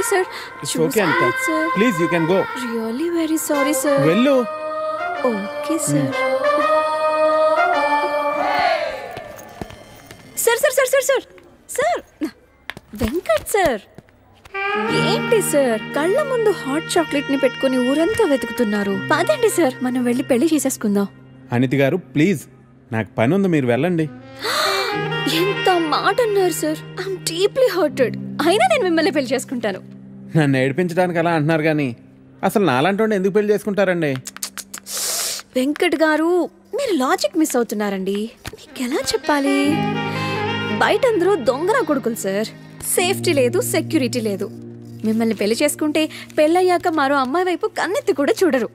Sorry sir. It's okay Anita, please you can go. Really very sorry sir. వెళ్ళు. Okay sir. Sir sir sir sir sir sir Venkat sir, ఏంటి sir కళ్ళ ముందు hot chocolate ని పెట్టుకుని ఊరంతా వెతుకుతున్నారు? పదండి సార్, మనం వెళ్ళి పెళ్లి చేసేసుకుందాం. అనిత గారు ప్లీజ్, నాకు పని ఉంది, మీరు వెళ్ళండి. ఎంత మాట అన్నారు సార్. I'm deeply hurted. అయినా నేను మిమ్మల్ని పెళ్లి చేసుకుంటాను. నన్ను ఏడిపించడానికి అలా అంటున్నారు కానీ అసలు నాలాంటి ఎందుకు పెళ్లి చేసుకుంటారండి? వెంకట్ గారు, మీరు లాజిక్ మిస్ అవుతున్నారండి. నీకెలా చెప్పాలి? బయట అందరూ దొంగన కొడుకులు సార్. సేఫ్టీ లేదు, సెక్యూరిటీ లేదు. మిమ్మల్ని పెళ్లి చేసుకుంటే పెళ్ళయ్యాక మరో అమ్మాయి వైపు కన్నెత్తి కూడా చూడరు.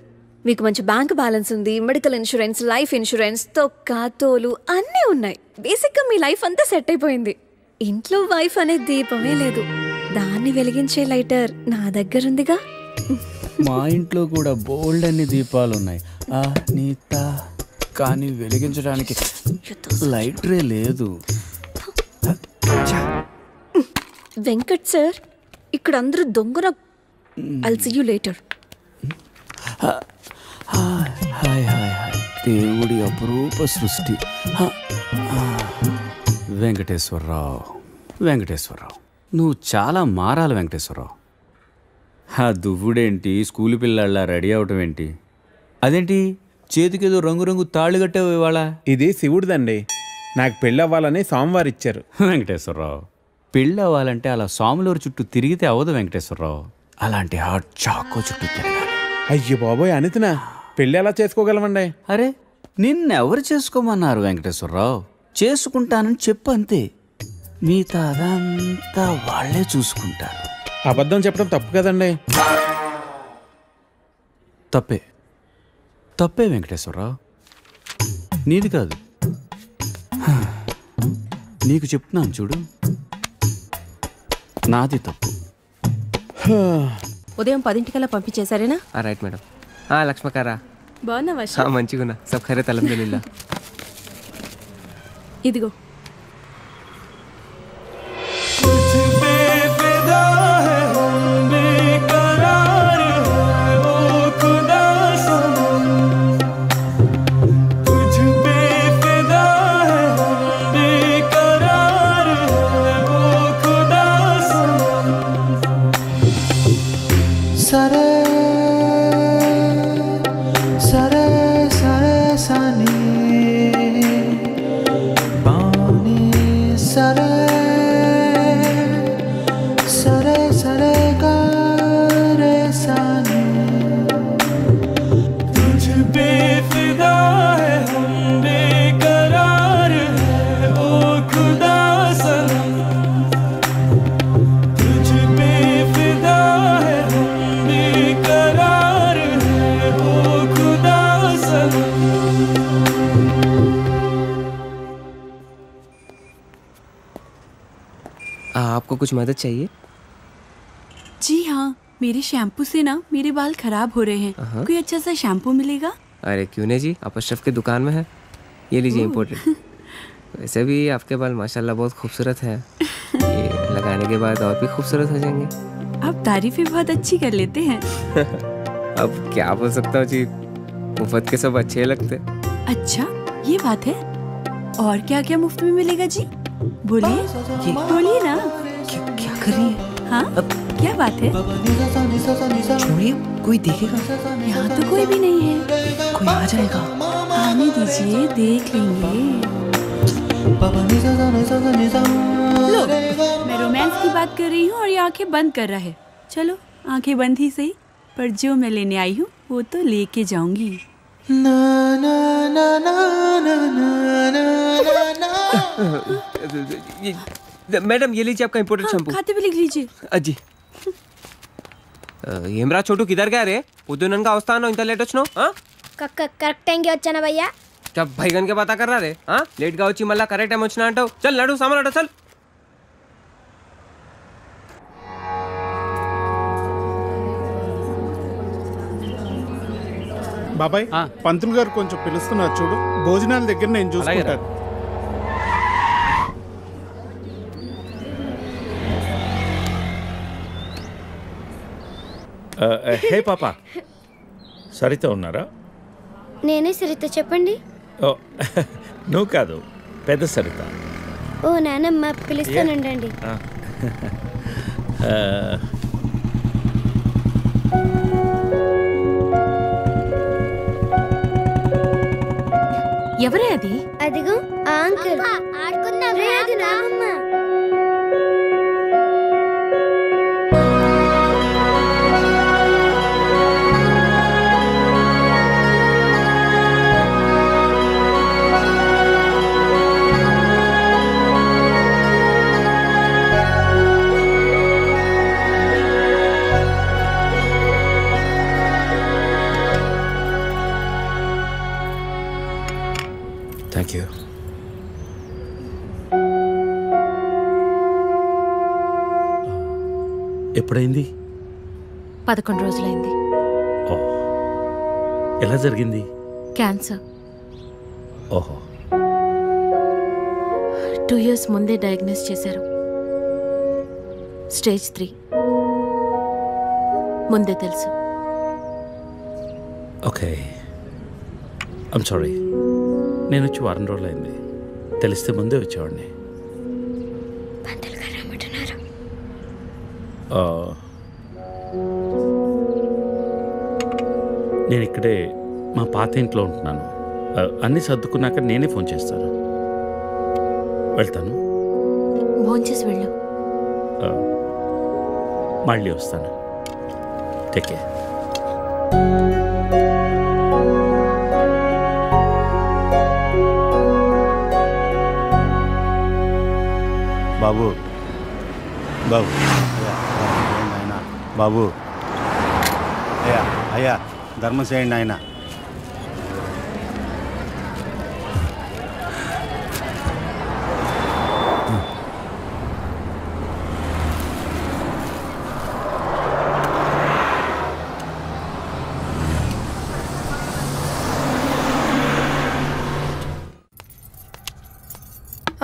మీకు మంచి బ్యాంక్ బ్యాలెన్స్ ఉంది, మెడికల్ ఇన్సూరెన్స్, లైఫ్ ఇన్సూరెన్స్, తొక్క తోలు అన్నీ ఉన్నాయి. బేసిక్గా మీ లైఫ్ అంతా సెట్ అయిపోయింది. ఇంట్లో వైఫ్ అనే దీపమే లేదు, దాన్ని వెలిగించే లైటర్ నా దగ్గర ఉందిగా. మా ఇంట్లో కూడా బోల్డ్ అన్ని దీపాలు ఉన్నాయి నీత, కానీ వెలిగించడానికి లైటరే లేదు. వెంకట్ సార్, ఇక్కడ అందరూ దొంగన. I'll see you later. Hi hi hi, దేవుడి అపురూప సృష్టి. వెంకటేశ్వరరావు, వెంకటేశ్వరరావు, నువ్వు చాలా మారాలి వెంకటేశ్వరరావు. దువ్వుడేంటి, స్కూల్ పిల్లల్లా రెడీ అవటం ఏంటి? అదేంటి చేతికేదో రంగురంగు తాళ్ళు కట్టావు ఇవాళ? ఇది శివుడిదండి, నాకు పెళ్ళి అవ్వాలని స్వామివారు ఇచ్చారు. వెంకటేశ్వరరావు, పెళ్ళి అవ్వాలంటే అలా స్వాములూరు చుట్టూ తిరిగితే అవ్వదు వెంకటేశ్వరరావు, అలాంటి హాట్ చాకో చుట్టూ తిరగాలి. అయ్యో బాబోయ్ అనితనా, పెళ్ళి ఎలా చేసుకోగలమండి? అరే నిన్నెవరు చేసుకోమన్నారు వెంకటేశ్వరరావు? చేసుకుంటానని చెప్పు అంతే, మిగతా అదంతా వాళ్లే చూసుకుంటారు. అబద్ధం చెప్పడం తప్పు కదండి. తప్పే, తప్పే వెంకటేశ్వరరావు, నీది కాదు. నీకు చెప్తున్నాను చూడు, నాది తప్పు. ఉదయం 10 పంపించేశారేనా? Right madam. లక్ష్మకారా బాగున్నావా? మంచిగున్నా, సబ్ ఖైరత్ అల్హమ్దులిల్లాహ్. ఇదిగో आपको कुछ मदद चाहिए? जी हाँ, मेरे शैम्पू से ना मेरे बाल खराब हो रहे हैं, कोई अच्छा सा शैम्पू मिलेगा? अरे क्यों नहीं जी, आप अशरफ की दुकान में है, ये लीजिए इम्पोर्टेड। वैसे भी आपके बाल माशाल्लाह बहुत खूबसूरत है, ये लगाने के बाद और भी खूबसूरत हो जाएंगे। आप तारीफें बहुत अच्छी कर लेते हैं। अब क्या बोल सकता हूँ जी, मुफ्त के सब अच्छे लगते। अच्छा ये बात है, और क्या क्या मुफ्त में मिलेगा जी? बोलिए बोलिए ना। क्या कर रही है? हाँ क्या बात है? छोड़िए, कोई देखेगा? यहाँ तो कोई भी नहीं है। कोई आ जाएगा। आने दीजिए, देख लेंगे। लो, मैं रोमांस की बात कर रही हूँ और ये आंखें बंद कर रहा है। चलो आंखें बंद ही सही, पर जो मैं लेने आई हूँ वो तो लेके जाऊंगी। मैडम ये लीजिए आपका इम्पोर्टेड शैम्पू। खाते भी लिख लीजिए। अजी ఏమ్రా చోటు కిదర్ గా రే, పొద్దుననగా వస్తాను ఇంత లేట్ వచ్చినావు? కరెక్ట్ టైంకి వచ్చానా భయ్యా? భైగన్ కే బాతా కర్ రా రే, లేట్ గా వచ్చి మళ్ళా కరెక్ట్ టైం వచ్చినా అంటావు. చల్ నడు సామాన్ అట చల్. బాబాయ్ పంతులు గారు కొంచెం పిలుస్తున్నారు చూడు, భోజనాల దగ్గర నేను చూసుకుంటాను. హే పాప, సరిత ఉన్నారా? నేనే సరిత, చెప్పండి. ఓ నువ్వు కాదు, పెద్ద సరిత. ఓ నానమ్మ, పిలుస్తానండి. ఎవరే అది? అదిగో ఆ అంకుల్. ఆడుకుందాం. అది నానమ్మ. Thank you. ఎప్పుడైంది? 11 రోజులైంది. ఓ, ఎలా జరిగింది? క్యాన్సర్. ఓహో. 2 years ముందే డయాగ్నోస్ చేశారు. స్టేజ్ 3. ముందే తెలుసు. Okay, I'm sorry. నేను వచ్చి 1 రోజులు అయింది. తెలిస్తే ముందే వచ్చేవాడిని. నేను ఇక్కడే మా పాత ఇంట్లో ఉంటున్నాను. అన్నీ సర్దుకున్నాక నేనే ఫోన్ చేస్తాను. వెళ్తాను. భోంచేసి వెళ్ళు. మళ్ళీ వస్తాను. Take care. బాబు బాబు ఆయన బాబు, అయ్యా అయ్యా ధర్మం చేయండి ఆయన.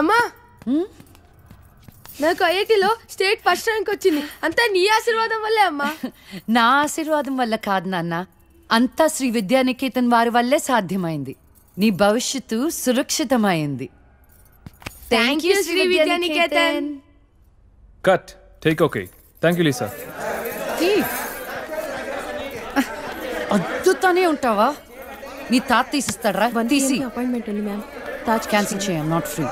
అమ్మా, నాకు ఐఐటీలో స్టేట్ ఫస్ట్ ర్యాంక్ వచ్చింది. అంతా నీ ఆశీర్వాదం వల్లే అమ్మా. నా ఆశీర్వాదం వల్ల కాదు నాన్న, అంతా శ్రీ విద్యానికేతన్ వారి వల్లే సాధ్యమైంది. నీ భవిష్యత్తు సురక్షితమైంది. Thank you Sri Vidyaniketan. Cut. Take okay. Thank you Lisa. అద్దుతానే ఉంటావా? నీ తాత తీసిస్తాడరా? తీసి. అపాయింట్మెంట్ ఉంది మ్యామ్. తాజ్ క్యాన్సిల్ చేయం, నాట్ ఫ్రీ.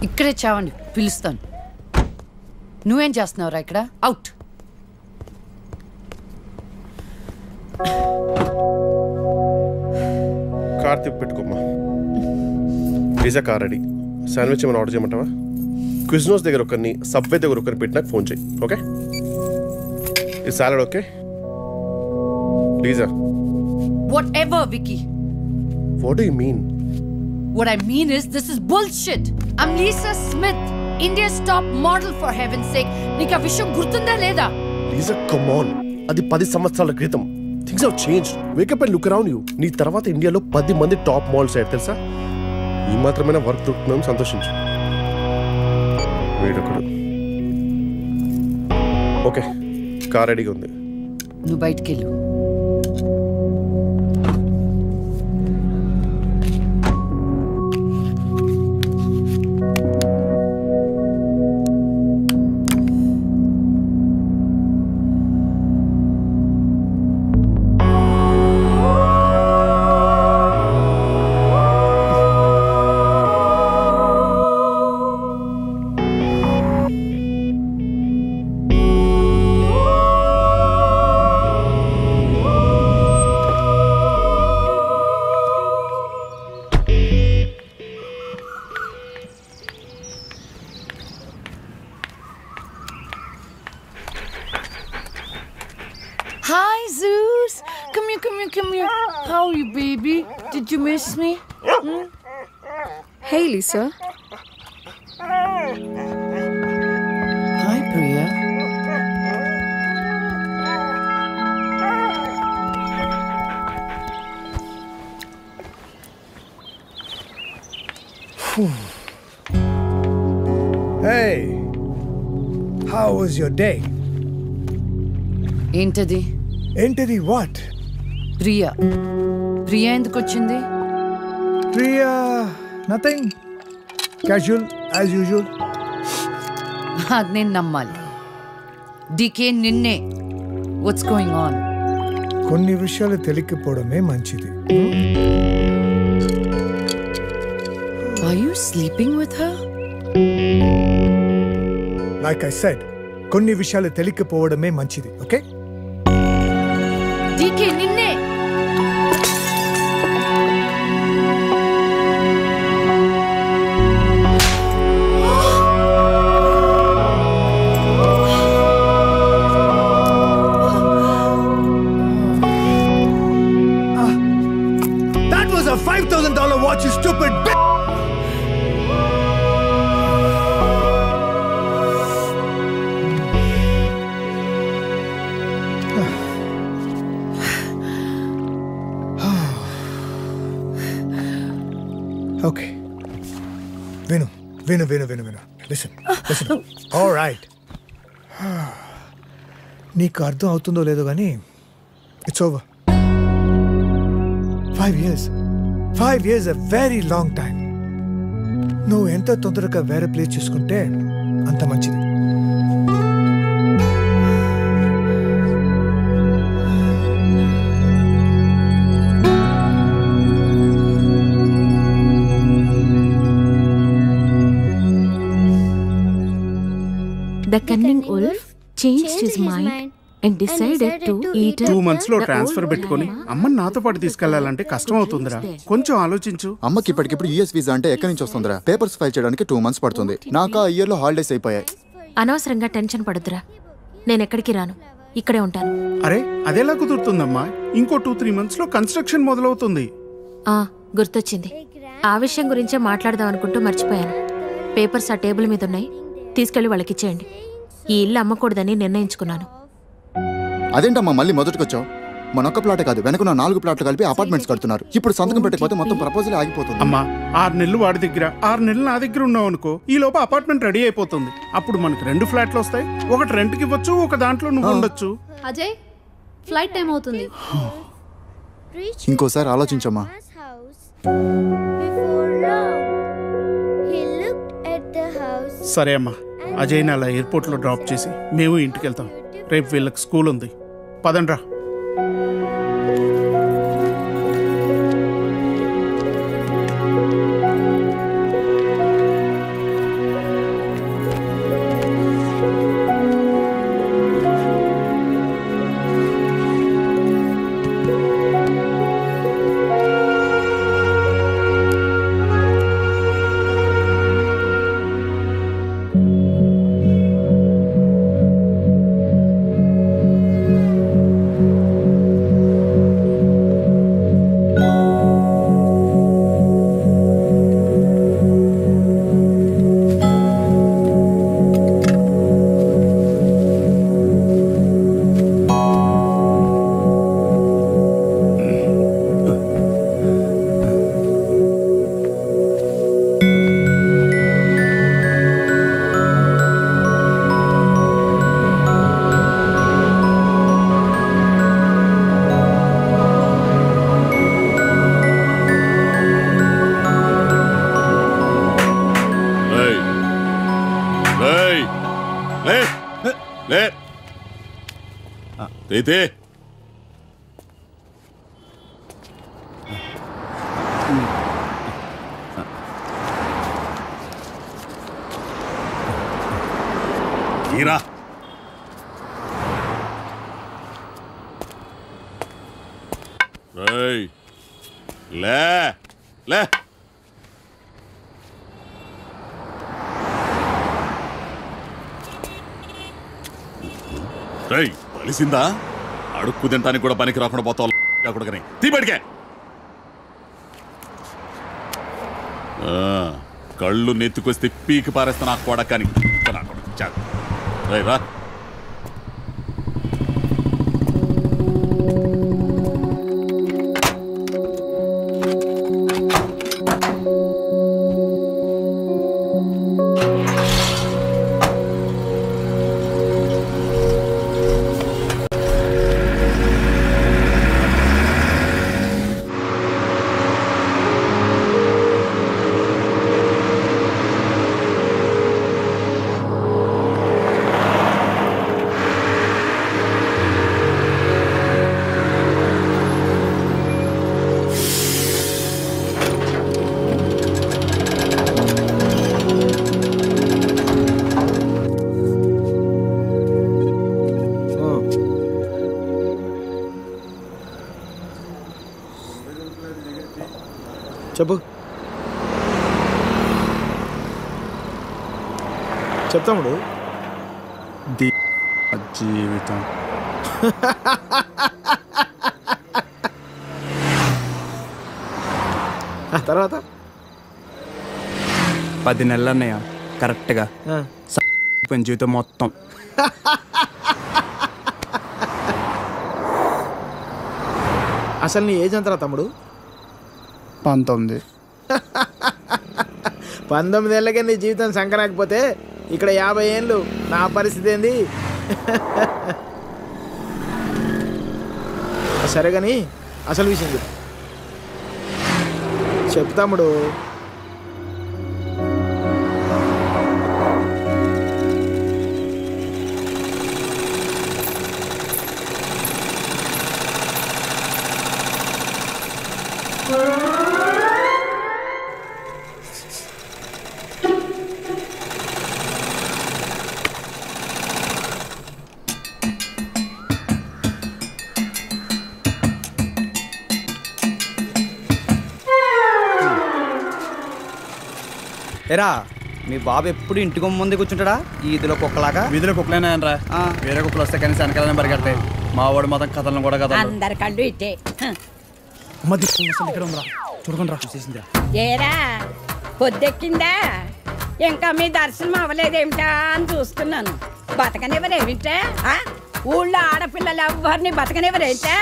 ఇక్కడే చావండి, పిలుస్తాను. నువ్వేం చేస్తున్నావురా ఇక్కడ? అవుట్. కార్ తిప్పి పెట్టుకోమ్మా. Pizza car ready. శాండ్విచ్ ఏమైనా ఆర్డర్ చేయమంటావా? క్విజ్నోస్ దగ్గర ఒకరిని, సబ్వే దగ్గర ఒకరిని పెట్టి నాకు ఫోన్ చేయి. ఓకే? ఈ salad okay? లీజా. Whatever, Vicky. What do you mean? What I mean is, this is bullshit. I'm Lisa Smith, India's top model, for heaven's sake. నీకు ఆ విషయం గుర్తుందా లేదా? లీజా, కమ్ ఆన్. అది 10 సంవత్సరాల క్రితం. Things have changed. Wake up and look around you. నీ తర్వాత ఇండియాలో 10 మంది టాప్ మోడల్స్ అయ్యారు తెలుసా? ఈ మాత్రమైనా వర్క్ దొరుకుతుందని సంతోషించు. వీడొకడు. ఓకే, కార్ రెడీగా ఉంది. నువ్వు బయటికి వెళ్ళు. Hi, Zeus. Come here, come here, come here. How are you, baby? Did you miss me? Hey, Lisa. Hi, Priya. Hey, how was your day? ఏంటది? ఏంటది? వాట్? ప్రియా. ప్రియా ఎందుకు వచ్చింది? Priya nothing, casual as usual. అది నేను నమ్మాలి. డీకే నిన్నే. What's going on? కొన్ని విషయాలు తెలియకపోవడమే మంచిది. Are you sleeping with her? Like I said, కొన్ని విషయాలు తెలియకపోవడమే మంచిది. ఓకే? డీకే నిన్నే. That was a $5,000 watch, you stupid bitch! Okay. Vinu. Listen. All right. నీకు అర్థం అవుతుందో లేదో కానీ it's over. 5 years. 5 years a very long time. నువ్వు ఎంత తొందరగా వేరే ప్లేస్ చూసుకుంటే అంత మంచిది. The cunning wolf changed his mind and decided to eat 2 months లో ట్రాన్స్ఫర్ పెట్టుకొని అమ్మని నాతో పాటు తీసుకెళ్లాలంటే కష్టం అవుతుందిరా. కొంచెం ఆలోచించు. అమ్మకి ఇప్పటికిప్పుడు యూఎస్ వీసా అంటే ఎక్కడి నుంచి వస్తుందిరా? పేపర్స్ ఫైల్ చేయడానికి 2 months పడుతుంది. నాకు ఆ ఇయర్ లో హాలిడేస్ అయిపోయాయి. అనవసరంగా టెన్షన్ పడొద్దురా. నేను ఎక్కడికి రాను, ఇక్కడే ఉంటాను. అరే అదెలా కుదురుతుందమ్మా? ఇంకో 2-3 months లో కన్స్ట్రక్షన్ మొదలవుతుంది. గుర్తొచ్చింది. ఆ విషయం గురించే మాట్లాడదాం అనుకుంటూ మర్చిపోయాను. పేపర్స్ ఆ టేబుల్ మీద ఉన్నాయి, తీసుకెళ్లి వాళ్ళకి ఇచ్చేయండి. ఈ ఇల్లు అమ్మకూడదని నిర్ణయించుకున్నాను. అదేంటమ్మా మళ్ళీ మొదటికొచ్చావు? మనొక్క ప్లాటే కాదు, వెనకున్న 4 ప్లాట్లు కలిపి అపార్ట్మెంట్స్ కడుతున్నారు. ఇప్పుడు సంతకం పెట్టకపోతే మొత్తం ప్రపోజల్ ఆగిపోతుంది. అమ్మా 6 నెలలు వాడి దగ్గర 6 నెలలు నా దగ్గర ఉన్నావు అనుకో, ఈ లోపు అపార్ట్మెంట్ రెడీ అయిపోతుంది. అప్పుడు మనకు 2 ఫ్లాట్లు వస్తాయి. ఒకటి రెంట్కి ఇవ్వచ్చు, ఒక దాంట్లో నువ్వు ఉండొచ్చు. అజయ్, ఫ్లైట్ టైం అవుతుంది. ఇంకోసారి ఆలోచించమ్మా. సరే అమ్మా, అజయ్ని అలా ఎయిర్పోర్ట్లో డ్రాప్ చేసి మేము ఇంటికి వెళ్తాం. రేపు వీళ్ళకి స్కూల్ ఉంది. పదండ్రా. అయితే ఈరా లే లే కలిసిందా? అడుక్కు తింటానికి కూడా పనికి రాకుండా పోతావు. తీబడికే కళ్ళు నెత్తుకొస్తే పీకి పారేస్తా నాకు కూడా. కానీ రా చెప్పు చెప్తాముడు. జీవితం తర్వాత 10 నెలలు అన్నయ్య కరెక్ట్గా జీవితం మొత్తం. అసలు నీ ఏజ్ ఎంతరా తమ్ముడు? 19. 19 ఏళ్ళకే నీ జీవితం సంకరాకపోతే ఇక్కడ 50 ఏళ్ళు నా పరిస్థితి ఏంది? సరే కానీ అసలు విషయం చెప్తాముడు. ఎరా మీ బాబు ఎప్పుడు ఇంటి ముందే కూర్చుంటాడా? ఈదిలో కుక్కలాగా. వీధిలో కుక్కలేనాయనరా, వేరే కుక్కలు వస్తే కనీసం వెనకాలనే పరిగెడతాయి. మా వాడు మొత్తం కథలను కూడా కదా అందరి కళ్ళు ఇట్టే. చూడకుండా రా చూసేసిందిరా. ఏరా పొద్దెక్కిందా? ఇంకా మీ దర్శనం అవ్వలేదేమిటా అని చూస్తున్నాను. బతకనివ్వరేమిటా? ఊళ్ళో ఆడపిల్లలు ఎవరిని బతకనివ్వరేమిటా?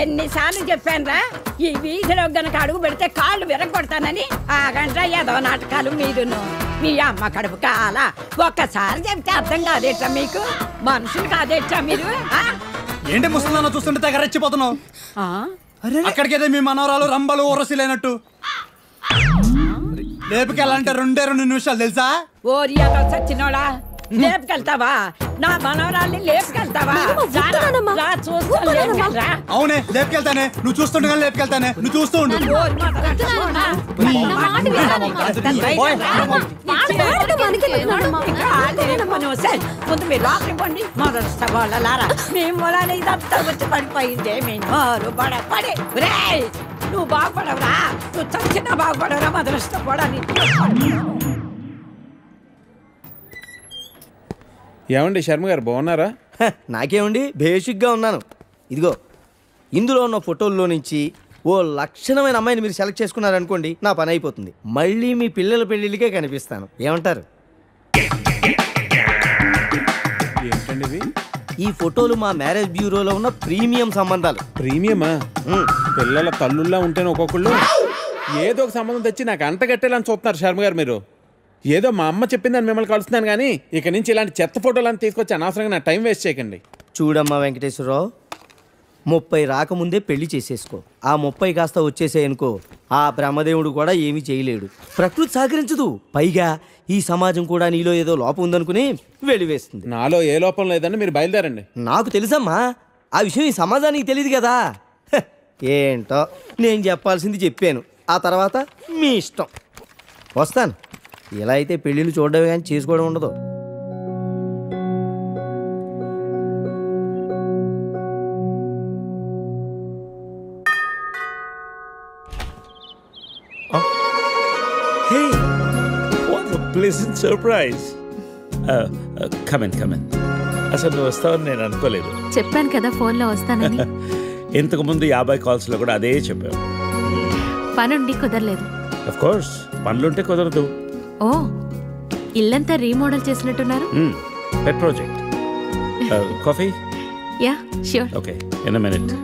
ఎన్నిసార్లు చెప్పానురా, ఈ వీధిలో గనక అడుగు పెడితే కాళ్ళు విరగొడతానని. ఆగండ్రా ఏదో నాటకాలు మీరును. మీ అమ్మ కడుపు కాల ఒక్కసారి చెప్తే అర్థం కాదేట్రా మీకు? మనుషులు కాదేట్రా మీరు? ఏంటి ముసలిదాన్ని చూస్తుంటే తెగ రెచ్చిపోతున్నావు? అక్కడికైతే మీ మనవరాలు రంబలు ఊరసిలేనట్టు లేపుకెళ్ళాలంటే 2 నిమిషాలు తెలుసా? ఓరియాతో చచ్చినోడా, లేపుకెళ్తావా? నా మనవరాల్ని లేపుకెళ్తావా? అవునే లేపుకెళ్తానే. నువ్వు చూస్తుండగా లేపుకెళ్తానే. నువ్వు చూస్తూ ఉండు. ముందు మీరు లోపలికి పండి. మొదటి వాళ్ళలారా మేము వాళ్ళని ఇదంతా వచ్చి పడిపోయిందే. మేము పడే నువ్వు బాగుపడవురా, నువ్వు చచ్చినా బాగుపడవురా. మొదలుస్తా పడని. ఏమండి శర్మ గారు బాగున్నారా? నాకేమండి బేసిక్గా ఉన్నాను. ఇదిగో ఇందులో ఉన్న ఫోటోల్లో నుంచి ఓ లక్షణమైన అమ్మాయిని మీరు సెలెక్ట్ చేసుకున్నారనుకోండి, నా పని అయిపోతుంది. మళ్ళీ మీ పిల్లల పెళ్ళిళ్ళకే కనిపిస్తాను. ఏమంటారు? ఏంటండి ఈ ఫోటోలు మా మ్యారేజ్ బ్యూరోలో ఉన్న ప్రీమియం సంబంధాలు. ప్రీమియమా? పిల్లల తల్లుల్లా ఉంటేనే ఒక్కొక్కళ్ళు ఏదో ఒక సంబంధం తెచ్చి నాకు అంటగట్టేలని చూస్తున్నారు శర్మ గారు మీరు. ఏదో మా అమ్మ చెప్పిందని మిమ్మల్ని కలుస్తున్నాను కానీ ఇక నుంచి ఇలాంటి చెత్త ఫోటోలను తీసుకొచ్చి అనవసరంగా నా టైం వేస్ట్ చేయకండి. చూడమ్మా వెంకటేశ్వరరావు, 30 రాకముందే పెళ్లి చేసేసుకో. ఆ 30 కాస్త వచ్చేసేయనుకో, ఆ బ్రహ్మదేవుడు కూడా ఏమీ చేయలేడు. ప్రకృతి సహకరించదు. పైగా ఈ సమాజం కూడా నీలో ఏదో లోపం ఉందనుకుని వెలివేస్తుంది. నాలో ఏ లోపం లేదని మీరు బయలుదేరండి. నాకు తెలుసమ్మా, ఆ విషయం ఈ సమాజానికి తెలియదు కదా. ఏంటో నేను చెప్పాల్సింది చెప్పాను. ఆ తర్వాత మీ ఇష్టం. వస్తాను. ఇలా అయితే పెళ్ళిళ్ళు చూడడమే కానీ చేసుకోవడం ఉండదు. Hey, what a pleasant surprise. Come in. అసలు నువ్వు వస్తావని నేను అనుకోలేదు. చెప్పాను కదా ఫోన్లో వస్తానని. ఇంతకుముందు 50 కాల్స్లో కూడా అదే చెప్పావు. పనుండి కుదరలేదు. ఆఫ్ కోర్స్ పనులుంటే కుదరదు. ఓ, ఇల్లంతా రీమోడల్ చేసినట్టున్నారు. పెట్ project. Coffee? Yeah sure. Okay, in a minute.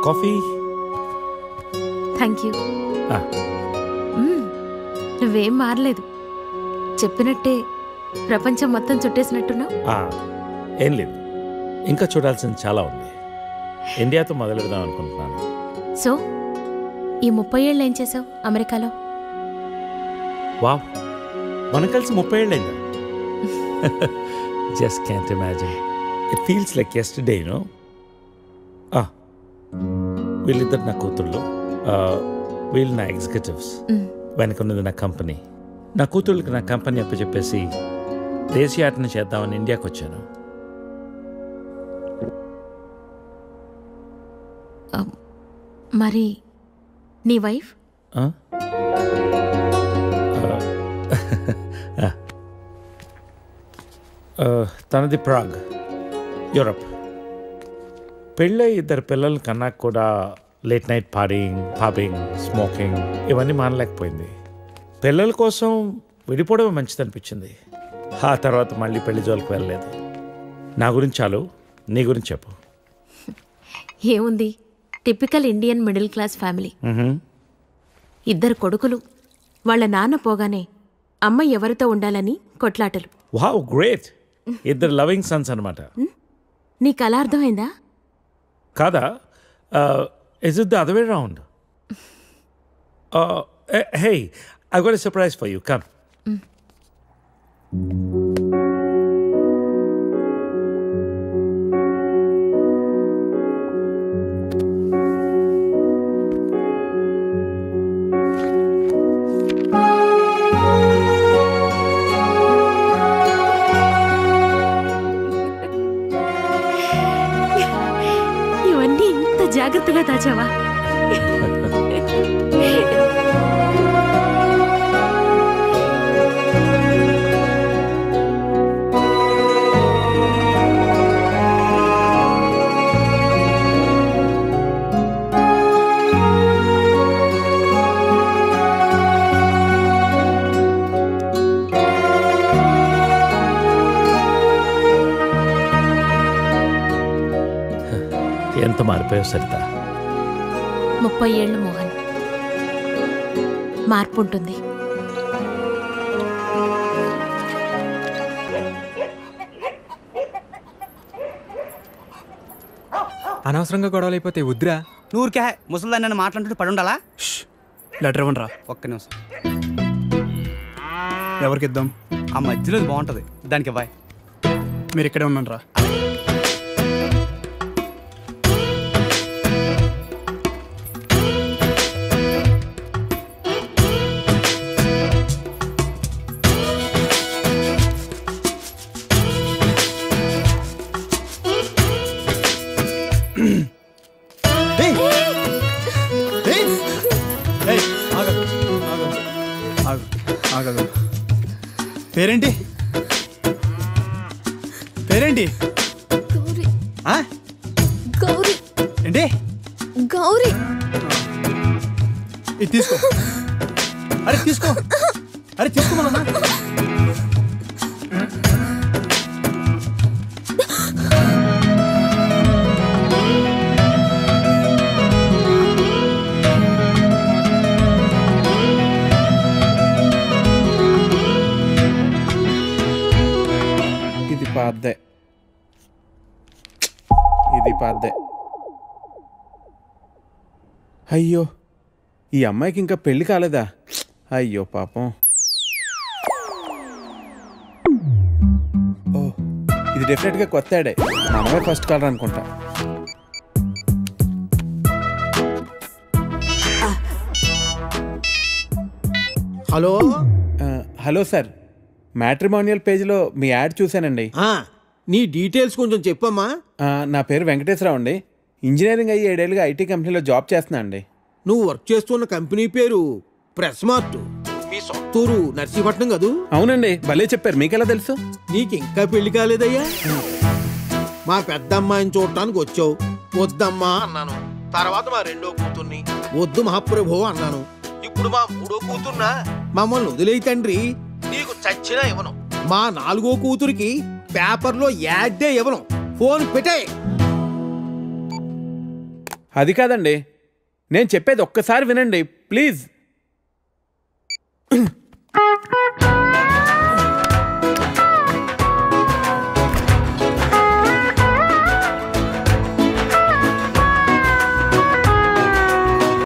Coffee? Thank you. నువ్వేం మారలేదు. చెప్పినట్టే ప్రపంచం మొత్తం చుట్టేసినట్టున్నావు. ఏం లేదు, ఇంకా చూడాల్సింది చాలా ఉంది. ఇండియాతో మొదలెడదాం అనుకుంటున్నాను. సో ఈ 30 ఏళ్ళు ఏం చేసావు అమెరికాలో? వావ్, మనం కలిసి 30 ఏళ్ళైందా? Just can't imagine. It feels like yesterday, you know. వీళ్ళిద్దరు నా కూతుళ్ళు, వీళ్ళు నా ఎగ్జిక్యూటివ్స్, వెనకున్నది నా కంపెనీ. నా కూతుళ్ళకి నా కంపెనీ అప్పచెప్పేసి దేశీయాటన చేద్దామని ఇండియాకి వచ్చాను. మరి నీ వైఫ్? తనది ప్రాగ్, యూరప్. పెళ్ళై 2 పిల్లలు కన్నా కూడా late night partying, pubbing, smoking ఇవన్నీ మానలేకపోయింది. పిల్లల కోసం విడిపోవడమే మంచిది అనిపించింది. ఆ తర్వాత మళ్ళీ పెళ్లి జోలికి వెళ్ళలేదు. నా గురించి చాలు, నీ గురించి చెప్పు. ఏముంది, typical Indian middle class family. 2 కొడుకులు. వాళ్ళ నాన్న పోగానే అమ్మ ఎవరితో ఉండాలని కొట్లాటలు. Wow, great. 2 లవింగ్ సన్స్ అనమాట. నీకు అలా అర్థమైందా? కాదా? Is it the other way round? Hey, I got a surprise for you. Come. ఇవన్నీ ఇంత జాగ్రత్తగా దాచావా? ఎంత మారిపోయావు సరిత. 30 ఏళ్ళు మోహన్. మార్పు ఉంటుంది. అనవసరంగా గొడవలు అయిపోతే వద్దురా. నూరికే ముసలిదాన్ని నన్ను మాట్లాడుతూ పడి ఉండాలా? లెటర్ ఇవ్వండి రా. ఒక్క నిమిషం. ఎవరికి ఇద్దాం? ఆ మధ్యలో బాగుంటుంది, దానికి ఇవ్వాలి. మీరు ఇక్కడే ఉన్నాను రా. పేరేంటి? పేరేంటి? గౌరీ. ఏంటి? గౌరీ. ఇది తీసుకో. అరే తీసుకో. అరే తీసుకోమన్నా. ఇది పాద్దే. అయ్యో, ఈ అమ్మాయికి ఇంకా పెళ్లి కాలేదా? అయ్యో పాపం. ఓ, ఇది డెఫినెట్గా కొత్త యాడే. మనమే ఫస్ట్ కాలర్ అనుకుంటా. హలో. హలో సార్, మ్యాట్రిమోనియల్ పేజ్లో మీ యాడ్ చూశానండి. నీ డీటెయిల్స్ కొంచెం చెప్పమ్మా. నా పేరు వెంకటేశ్వరరావు అండి. ఇంజనీరింగ్ అయ్యి 7 ఏళ్ళుగా ఐటీ కంపెనీలో జాబ్ చేస్తున్నా అండి. నువ్వు వర్క్ చేస్తున్న కంపెనీ పేరు ప్రెస్ మార్ట్. మీ సొత్తూరు నర్సీపట్నం కదూ? అవునండి, భలే చెప్పారు. మీకెలా తెలుసు? నీకు ఇంకా పెళ్లి కాలేదయ్యా? మా పెద్ద అమ్మాయిని చూడటానికి వచ్చావు. వద్దమ్మా అన్నాను. తర్వాత మా 2వ కూతుర్ని వద్దు మహాప్రభు అన్నాను. ఇప్పుడు మా 3వ కూతుర్నా? మమ్మల్ని వదిలేయి తండ్రి, నీకు చచ్చినా ఇవ్వను. మా 4వ కూతురికి పేపర్లో యాడ్డే ఇవ్వను. ఫోన్ పెట్టే. అది కాదండి, నేను చెప్పేది ఒక్కసారి వినండి ప్లీజ్.